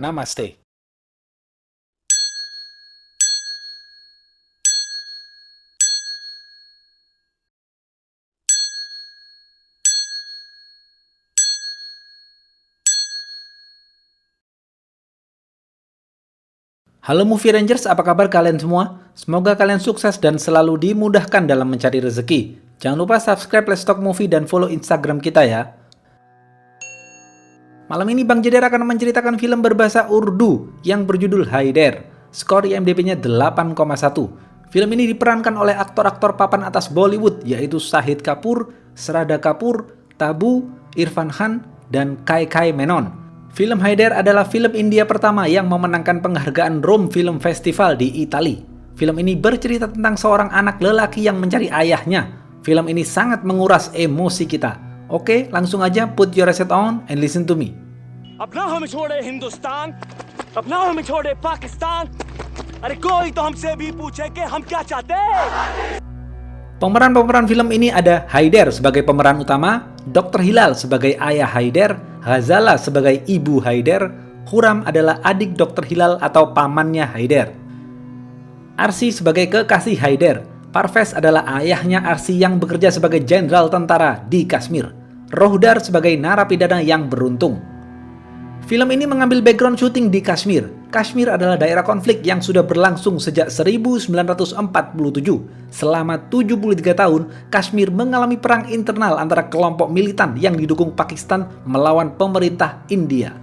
Namaste. Halo Movie Rangers, apa kabar kalian semua? Semoga kalian sukses dan selalu dimudahkan dalam mencari rezeki. Jangan lupa subscribe Let's Talk Movie dan follow Instagram kita ya. Malam ini Bang Jedar akan menceritakan film berbahasa Urdu yang berjudul Haider. Skor IMDb-nya 8,1. Film ini diperankan oleh aktor-aktor papan atas Bollywood, yaitu Shahid Kapoor, Shraddha Kapoor, Tabu, Irfan Khan, dan Kai Kai Menon. Film Haider adalah film India pertama yang memenangkan penghargaan Rome Film Festival di Italia. Film ini bercerita tentang seorang anak lelaki yang mencari ayahnya. Film ini sangat menguras emosi kita. Oke, langsung aja put your headset on and listen to me. अपना हमें छोड़े हिंदुस्तान, अपना हमें छोड़े पाकिस्तान, अरे कोई तो हमसे भी पूछे कि हम क्या चाहते हैं. Pemeran-pemeran film ini ada Haider sebagai pemeran utama, Dr. Hilal sebagai ayah Haider, Ghazala sebagai ibu Haider, Huram adalah adik Dr. Hilal atau pamannya Haider. Arsi sebagai kekasih Haider, Parvez adalah ayahnya Arsi yang bekerja sebagai jenderal tentara di Kashmir, Rohdar sebagai narapidana yang beruntung. Film ini mengambil background syuting di Kashmir. Kashmir adalah daerah konflik yang sudah berlangsung sejak 1947. Selama 73 tahun, Kashmir mengalami perang internal antara kelompok militan yang didukung Pakistan melawan pemerintah India.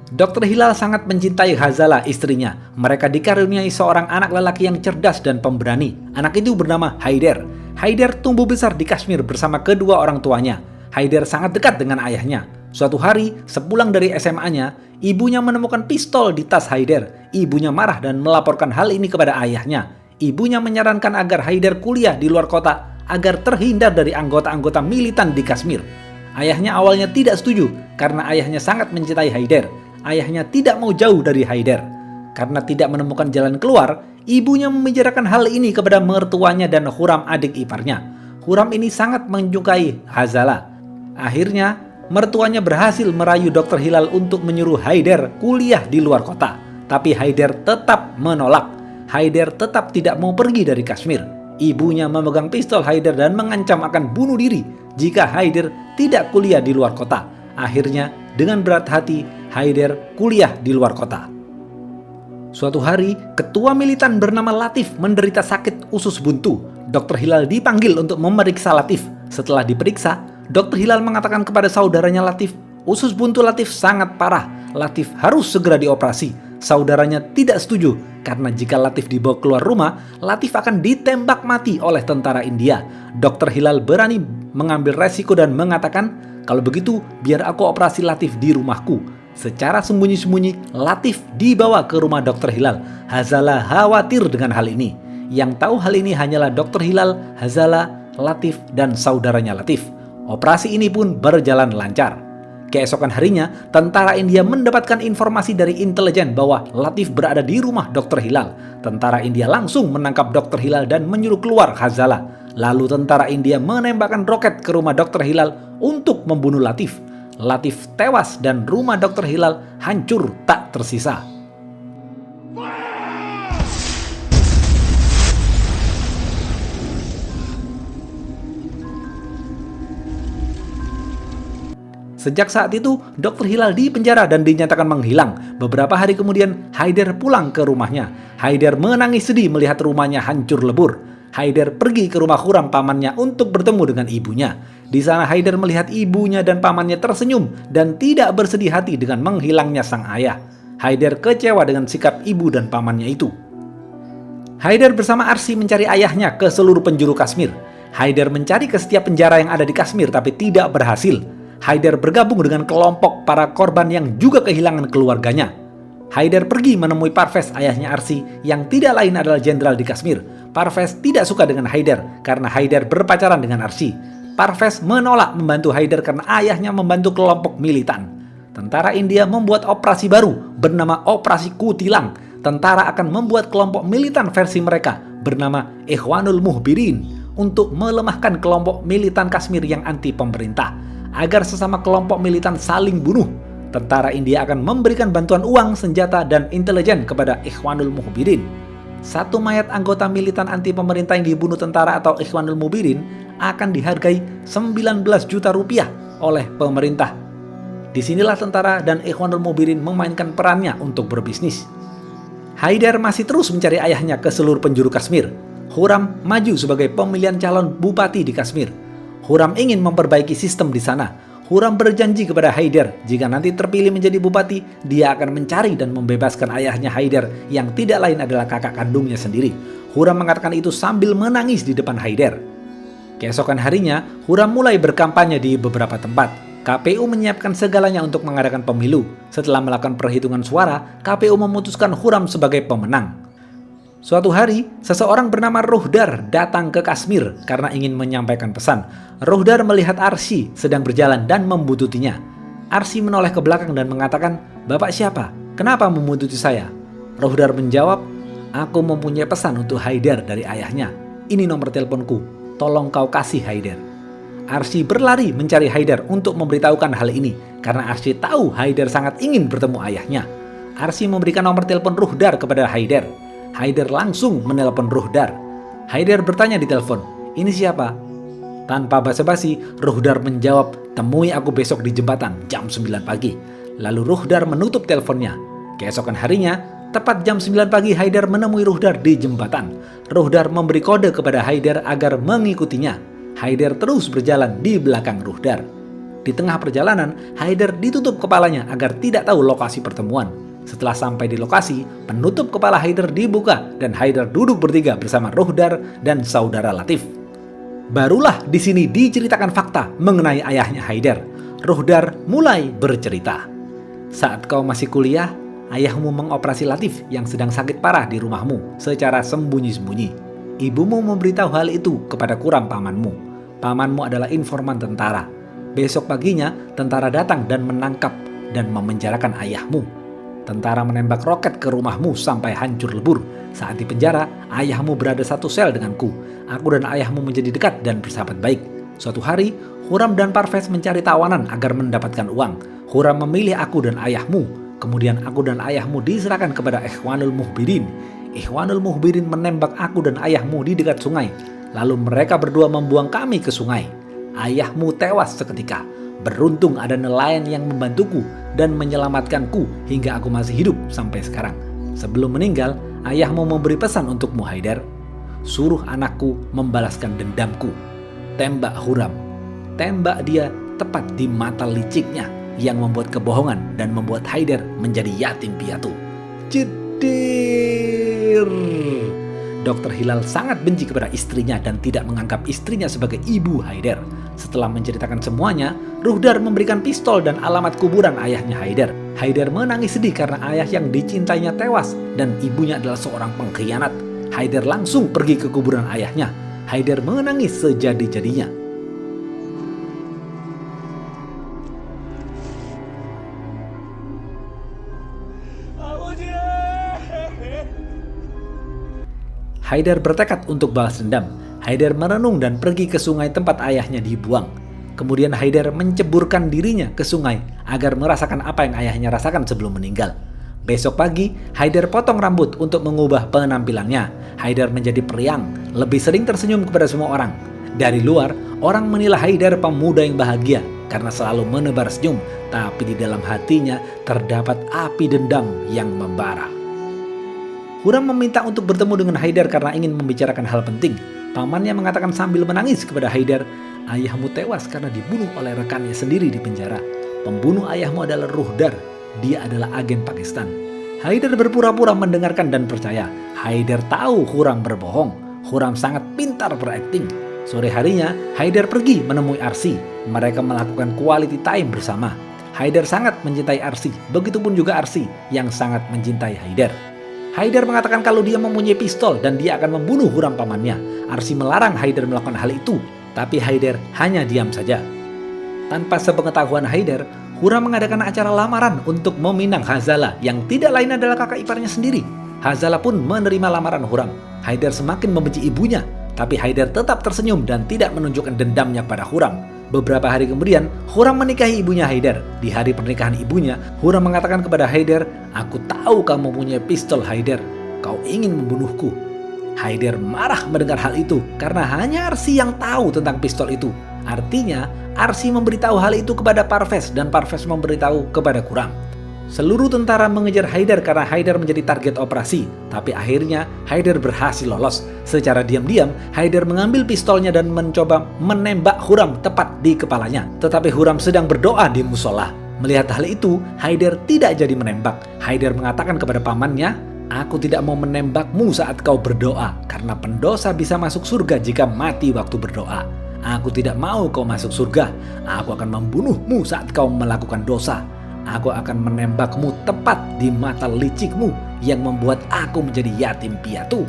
Dr. Hilal sangat mencintai Ghazala, istrinya. Mereka dikaruniai seorang anak lelaki yang cerdas dan pemberani. Anak itu bernama Haider. Haider tumbuh besar di Kashmir bersama kedua orang tuanya. Haider sangat dekat dengan ayahnya. Suatu hari, sepulang dari SMA-nya, ibunya menemukan pistol di tas Haider. Ibunya marah dan melaporkan hal ini kepada ayahnya. Ibunya menyarankan agar Haider kuliah di luar kota agar terhindar dari anggota-anggota militan di Kashmir. Ayahnya awalnya tidak setuju karena ayahnya sangat mencintai Haider. Ayahnya tidak mau jauh dari Haider. Karena tidak menemukan jalan keluar, ibunya membicarakan hal ini kepada mertuanya dan Huram adik iparnya. Huram ini sangat menyukai Ghazala. Akhirnya, mertuanya berhasil merayu Dr. Hilal untuk menyuruh Haider kuliah di luar kota. Tapi Haider tetap menolak. Haider tetap tidak mau pergi dari Kashmir. Ibunya memegang pistol Haider dan mengancam akan bunuh diri jika Haider tidak kuliah di luar kota. Akhirnya, dengan berat hati, Haider kuliah di luar kota. Suatu hari, ketua militan bernama Latif menderita sakit usus buntu. Dr. Hilal dipanggil untuk memeriksa Latif. Setelah diperiksa, Dr. Hilal mengatakan kepada saudaranya Latif, usus buntu Latif sangat parah. Latif harus segera dioperasi. Saudaranya tidak setuju karena jika Latif dibawa keluar rumah, Latif akan ditembak mati oleh tentara India. Dr. Hilal berani mengambil resiko dan mengatakan, kalau begitu biar aku operasi Latif di rumahku. Secara sembunyi-sembunyi, Latif dibawa ke rumah Dr. Hilal. Ghazala khawatir dengan hal ini. Yang tahu hal ini hanyalah Dr. Hilal, Ghazala, Latif, dan saudaranya Latif. Operasi ini pun berjalan lancar. Keesokan harinya, tentara India mendapatkan informasi dari intelijen bahwa Latif berada di rumah Dr. Hilal. Tentara India langsung menangkap Dr. Hilal dan menyuruh keluar Ghazala. Lalu tentara India menembakkan roket ke rumah Dr. Hilal untuk membunuh Latif. Latif tewas dan rumah Dr. Hilal hancur tak tersisa. Sejak saat itu, Dr. Hilal dipenjara dan dinyatakan menghilang. Beberapa hari kemudian, Haider pulang ke rumahnya. Haider menangis sedih melihat rumahnya hancur lebur. Haider pergi ke rumah Huram pamannya untuk bertemu dengan ibunya. Di sana Haider melihat ibunya dan pamannya tersenyum dan tidak bersedih hati dengan menghilangnya sang ayah. Haider kecewa dengan sikap ibu dan pamannya itu. Haider bersama Arsi mencari ayahnya ke seluruh penjuru Kashmir. Haider mencari ke setiap penjara yang ada di Kashmir tapi tidak berhasil. Haider bergabung dengan kelompok para korban yang juga kehilangan keluarganya. Haider pergi menemui Parvez, ayahnya Arsi, yang tidak lain adalah jenderal di Kashmir. Parvez tidak suka dengan Haider karena Haider berpacaran dengan Arsi. Parvez menolak membantu Haider karena ayahnya membantu kelompok militan. Tentara India membuat operasi baru bernama Operasi Kutilang. Tentara akan membuat kelompok militan versi mereka bernama Ikhwanul Muhbirin untuk melemahkan kelompok militan Kashmir yang anti pemerintah. Agar sesama kelompok militan saling bunuh. Tentara India akan memberikan bantuan uang, senjata, dan intelijen kepada Ikhwanul Mukhbirin. Satu mayat anggota militan anti pemerintah yang dibunuh tentara atau Ikhwanul Mukhbirin akan dihargai 19 juta rupiah oleh pemerintah. Disinilah tentara dan Ikhwanul Mukhbirin memainkan perannya untuk berbisnis. Haidar masih terus mencari ayahnya ke seluruh penjuru Kashmir. Khurram maju sebagai pemilihan calon bupati di Kashmir. Khurram ingin memperbaiki sistem di sana. Khurram berjanji kepada Haidar, jika nanti terpilih menjadi bupati, dia akan mencari dan membebaskan ayahnya Haidar yang tidak lain adalah kakak kandungnya sendiri. Khurram mengatakan itu sambil menangis di depan Haidar. Keesokan harinya, Khurram mulai berkampanye di beberapa tempat. KPU menyiapkan segalanya untuk mengadakan pemilu. Setelah melakukan perhitungan suara, KPU memutuskan Khurram sebagai pemenang. Suatu hari, seseorang bernama Ruhdar datang ke Kashmir karena ingin menyampaikan pesan. Ruhdar melihat Arsy sedang berjalan dan membuntuti-nya. Arsy menoleh ke belakang dan mengatakan, "Bapak siapa? Kenapa membuntuti saya?" Ruhdar menjawab, "Aku mempunyai pesan untuk Haidar dari ayahnya. Ini nomor teleponku. Tolong kau kasih Haidar." Arsy berlari mencari Haidar untuk memberitahukan hal ini karena Arsy tahu Haidar sangat ingin bertemu ayahnya. Arsy memberikan nomor telepon Ruhdar kepada Haidar. Haidar langsung menelpon Ruhdar. Haidar bertanya di telepon, "Ini siapa?" Tanpa basa-basi, Ruhdar menjawab, "Temui aku besok di jembatan jam 9 pagi. Lalu Ruhdar menutup teleponnya. Keesokan harinya, tepat jam 9 pagi Haidar menemui Ruhdar di jembatan. Ruhdar memberi kode kepada Haidar agar mengikutinya. Haidar terus berjalan di belakang Ruhdar. Di tengah perjalanan, Haidar ditutup kepalanya agar tidak tahu lokasi pertemuan. Setelah sampai di lokasi, penutup kepala Haidar dibuka dan Haidar duduk bertiga bersama Ruhdar dan saudara Latif. Barulah di sini diceritakan fakta mengenai ayahnya Haidar. Ruhdar mulai bercerita. "Saat kau masih kuliah, ayahmu mengoperasi Latif yang sedang sakit parah di rumahmu secara sembunyi-sembunyi. Ibumu memberitahu hal itu kepada Khurram pamanmu. Pamanmu adalah informan tentara. Besok paginya, tentara datang dan menangkap dan memenjarakan ayahmu. Tentara menembak roket ke rumahmu sampai hancur lebur. Saat di penjara, ayahmu berada satu sel denganku. Aku dan ayahmu menjadi dekat dan bersahabat baik. Suatu hari, Khurram dan Parvez mencari tawanan agar mendapatkan uang. Khurram memilih aku dan ayahmu. Kemudian aku dan ayahmu diserahkan kepada Ikhwanul Mukhbirin. Ikhwanul Mukhbirin menembak aku dan ayahmu di dekat sungai. Lalu mereka berdua membuang kami ke sungai. Ayahmu tewas seketika. Beruntung ada nelayan yang membantuku dan menyelamatkanku hingga aku masih hidup sampai sekarang. Sebelum meninggal, ayahmu memberi pesan untukmu Haidar. Suruh anakku membalaskan dendamku. Tembak Khurram. Tembak dia tepat di mata liciknya yang membuat kebohongan dan membuat Haidar menjadi yatim piatu." Jedir. Dr. Hilal sangat benci kepada istrinya dan tidak menganggap istrinya sebagai ibu Haidar. Setelah menceritakan semuanya, Ruhdar memberikan pistol dan alamat kuburan ayahnya Haidar. Haidar menangis sedih karena ayah yang dicintainya tewas dan ibunya adalah seorang pengkhianat. Haidar langsung pergi ke kuburan ayahnya. Haidar menangis sejadi-jadinya. Haidar bertekad untuk balas dendam. Haidar merenung dan pergi ke sungai tempat ayahnya dibuang. Kemudian Haidar menceburkan dirinya ke sungai agar merasakan apa yang ayahnya rasakan sebelum meninggal. Besok pagi, Haidar potong rambut untuk mengubah penampilannya. Haidar menjadi periang, lebih sering tersenyum kepada semua orang. Dari luar, orang menilai Haidar pemuda yang bahagia karena selalu menebar senyum, tapi di dalam hatinya terdapat api dendam yang membara. Khurram meminta untuk bertemu dengan Haidar karena ingin membicarakan hal penting. Pamannya mengatakan sambil menangis kepada Haidar, "Ayahmu tewas karena dibunuh oleh rekannya sendiri di penjara. Pembunuh ayahmu adalah Ruhdar. Dia adalah agen Pakistan." Haidar berpura-pura mendengarkan dan percaya. Haidar tahu Khurram berbohong. Khurram sangat pintar berakting. Sore harinya, Haidar pergi menemui Arsy. Mereka melakukan quality time bersama. Haidar sangat mencintai Arsy, begitupun juga Arsy yang sangat mencintai Haidar. Haidar mengatakan kalau dia mempunyai pistol dan dia akan membunuh Khurram pamannya. Arsy melarang Haidar melakukan hal itu, tapi Haidar hanya diam saja. Tanpa sepengetahuan Haidar, Khurram mengadakan acara lamaran untuk meminang Ghazala yang tidak lain adalah kakak iparnya sendiri. Ghazala pun menerima lamaran Khurram. Haidar semakin membenci ibunya, tapi Haidar tetap tersenyum dan tidak menunjukkan dendamnya pada Khurram. Beberapa hari kemudian, Huram menikahi ibunya Haidar. Di hari pernikahan ibunya, Huram mengatakan kepada Haidar, "Aku tahu kamu punya pistol, Haidar. Kau ingin membunuhku." Haidar marah mendengar hal itu karena hanya Arsy yang tahu tentang pistol itu. Artinya, Arsy memberitahu hal itu kepada Parvez dan Parvez memberitahu kepada Khurram. Seluruh tentara mengejar Haidar karena Haidar menjadi target operasi. Tapi akhirnya Haidar berhasil lolos. Secara diam-diam, Haidar mengambil pistolnya dan mencoba menembak Khurram tepat di kepalanya. Tetapi Khurram sedang berdoa di musola. Melihat hal itu, Haidar tidak jadi menembak. Haidar mengatakan kepada pamannya, "Aku tidak mau menembakmu saat kau berdoa, karena pendosa bisa masuk surga jika mati waktu berdoa. Aku tidak mau kau masuk surga. Aku akan membunuhmu saat kau melakukan dosa. Aku akan menembakmu tepat di mata licikmu yang membuat aku menjadi yatim piatu."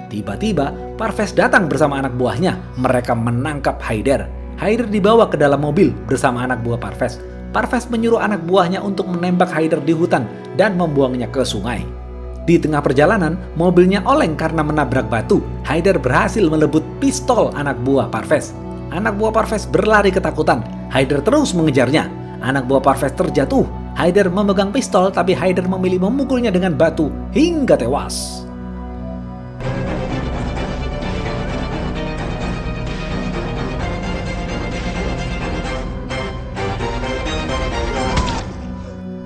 Tiba-tiba, Parvez datang bersama anak buahnya. Mereka menangkap Haidar. Haidar dibawa ke dalam mobil bersama anak buah Parvez. Parvez menyuruh anak buahnya untuk menembak Haidar di hutan dan membuangnya ke sungai. Di tengah perjalanan, mobilnya oleng karena menabrak batu. Haidar berhasil melebut pistol anak buah Parvez. Anak buah Parvez berlari ketakutan. Haidar terus mengejarnya. Anak buah Parvez terjatuh. Haidar memegang pistol, tapi Haidar memilih memukulnya dengan batu hingga tewas.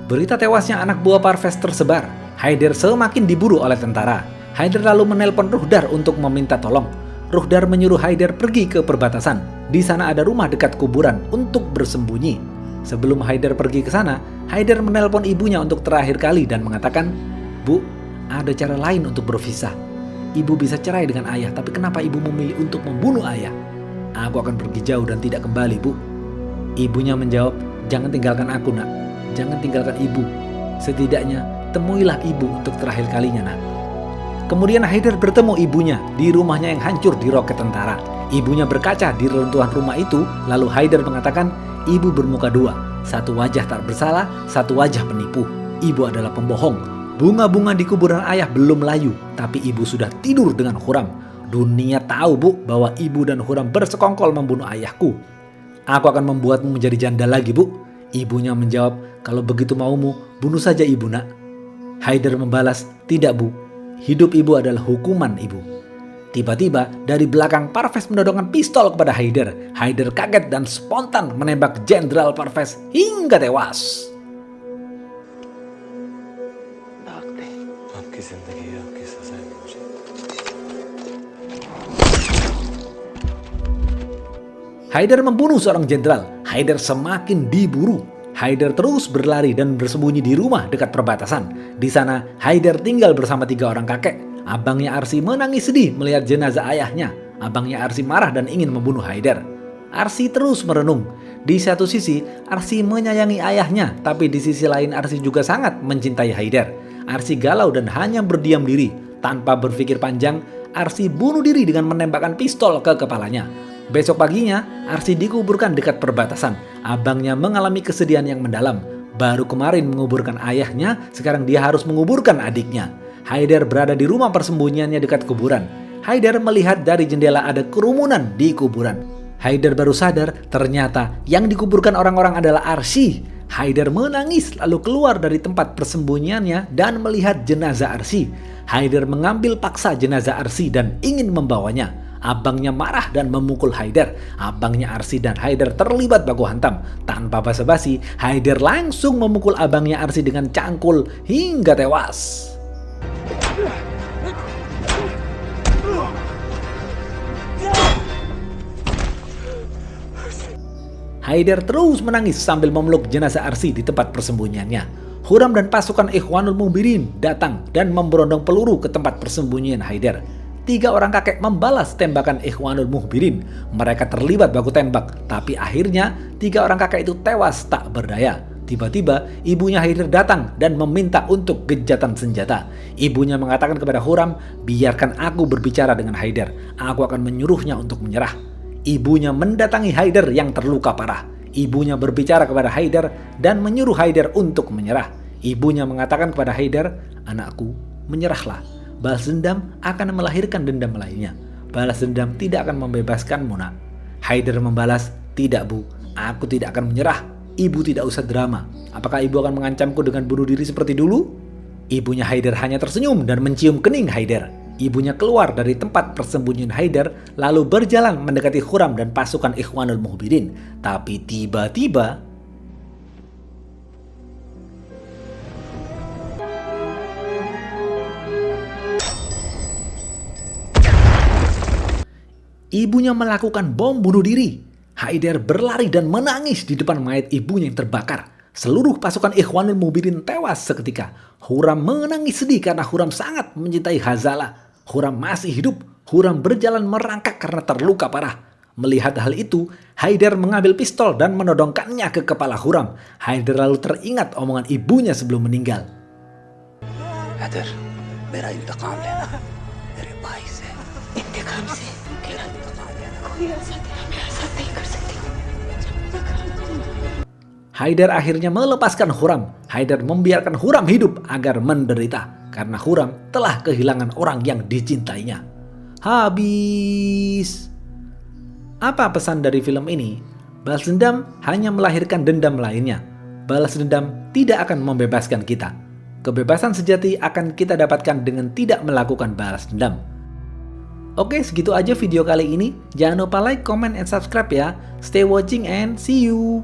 Berita tewasnya anak buah Parvez tersebar. Haidar semakin diburu oleh tentara. Haidar lalu menelpon Ruhdar untuk meminta tolong. Ruhdar menyuruh Haidar pergi ke perbatasan. Di sana ada rumah dekat kuburan untuk bersembunyi. Sebelum Haidar pergi ke sana, Haidar menelpon ibunya untuk terakhir kali dan mengatakan, "Bu, ada cara lain untuk berpisah. Ibu bisa cerai dengan ayah, tapi kenapa ibu memilih untuk membunuh ayah? Aku akan pergi jauh dan tidak kembali, Bu." Ibunya menjawab, "Jangan tinggalkan aku, Nak. Jangan tinggalkan ibu. Setidaknya temuilah ibu untuk terakhir kalinya, Nak." Kemudian Haidar bertemu ibunya di rumahnya yang hancur di roket tentara. Ibunya berkaca di reruntuhan rumah itu, lalu Haidar mengatakan, "Ibu bermuka dua, satu wajah tak bersalah, satu wajah penipu. Ibu adalah pembohong. Bunga-bunga di kuburan ayah belum layu, tapi ibu sudah tidur dengan Khurram. Dunia tahu, Bu, bahwa ibu dan Khurram bersekongkol membunuh ayahku. Aku akan membuatmu menjadi janda lagi, Bu." Ibunya menjawab, "Kalau begitu maumu, bunuh saja ibu, Nak." Haidar membalas, "Tidak, Bu. Hidup ibu adalah hukuman ibu." Tiba-tiba, dari belakang Parvez menodongkan pistol kepada Haidar. Haidar kaget dan spontan menembak Jenderal Parvez hingga tewas. Haidar membunuh seorang jenderal. Haidar semakin diburu. Haidar terus berlari dan bersembunyi di rumah dekat perbatasan. Di sana, Haidar tinggal bersama 3 orang kakek. Abangnya Arsy menangis sedih melihat jenazah ayahnya. Abangnya Arsy marah dan ingin membunuh Haidar. Arsy terus merenung. Di satu sisi, Arsy menyayangi ayahnya, tapi di sisi lain Arsy juga sangat mencintai Haidar. Arsy galau dan hanya berdiam diri. Tanpa berpikir panjang, Arsy bunuh diri dengan menembakkan pistol ke kepalanya. Besok paginya, Arsy dikuburkan dekat perbatasan. Abangnya mengalami kesedihan yang mendalam. Baru kemarin menguburkan ayahnya, sekarang dia harus menguburkan adiknya. Haidar berada di rumah persembunyiannya dekat kuburan. Haidar melihat dari jendela ada kerumunan di kuburan. Haidar baru sadar ternyata yang dikuburkan orang-orang adalah Arsy. Haidar menangis lalu keluar dari tempat persembunyiannya dan melihat jenazah Arsy. Haidar mengambil paksa jenazah Arsy dan ingin membawanya. Abangnya marah dan memukul Haidar. Abangnya Arsy dan Haidar terlibat baku hantam. Tanpa basa-basi, Haidar langsung memukul abangnya Arsy dengan cangkul hingga tewas. Haidar terus menangis sambil memeluk jenazah Arsy di tempat persembunyiannya. Khurram dan pasukan Ikhwanul Mubirin datang dan memberondong peluru ke tempat persembunyian Haidar. 3 orang kakek membalas tembakan Ikhwanul Mubirin. Mereka terlibat baku tembak, tapi akhirnya 3 orang kakek itu tewas tak berdaya. Tiba-tiba ibunya Haidar datang dan meminta untuk gencatan senjata. Ibunya mengatakan kepada Khurram, "Biarkan aku berbicara dengan Haidar. Aku akan menyuruhnya untuk menyerah." Ibunya mendatangi Haidar yang terluka parah. Ibunya berbicara kepada Haidar dan menyuruh Haidar untuk menyerah. Ibunya mengatakan kepada Haidar, "Anakku, menyerahlah. Balas dendam akan melahirkan dendam lainnya. Balas dendam tidak akan membebaskanmu, Nak." Haidar membalas, Tidak bu, aku tidak akan menyerah. Ibu tidak usah drama. Apakah ibu akan mengancamku dengan bunuh diri seperti dulu? Ibunya Haider hanya tersenyum dan mencium kening Haider. Ibunya keluar dari tempat persembunyian Haider lalu berjalan mendekati Khurram dan pasukan Ikhwanul Mukhbirin. Tapi tiba-tiba ibunya melakukan bom bunuh diri. Haider berlari dan menangis di depan mayat ibunya yang terbakar. Seluruh pasukan Ikhwanul Mukhbirin tewas seketika. Khurram menangis sedih karena Khurram sangat mencintai Ghazala. Khurram masih hidup. Khurram berjalan merangkak karena terluka parah. Melihat hal itu, Haider mengambil pistol dan menodongkannya ke kepala Khurram. Haider lalu teringat omongan ibunya sebelum meninggal. Haider मेरा इंतकाम लेना मेरे भाई से इंतकाम से मेरा इंतकाम लेना कोई ऐसा नहीं कर सकती Haider akhirnya melepaskan Khurram. Haider membiarkan Khurram hidup agar menderita karena Khurram telah kehilangan orang yang dicintainya. Habis. Apa pesan dari film ini? Balas dendam hanya melahirkan dendam lainnya. Balas dendam tidak akan membebaskan kita. Kebebasan sejati akan kita dapatkan dengan tidak melakukan balas dendam. Oke, segitu aja video kali ini. Jangan lupa like, comment, and subscribe ya. Stay watching and see you.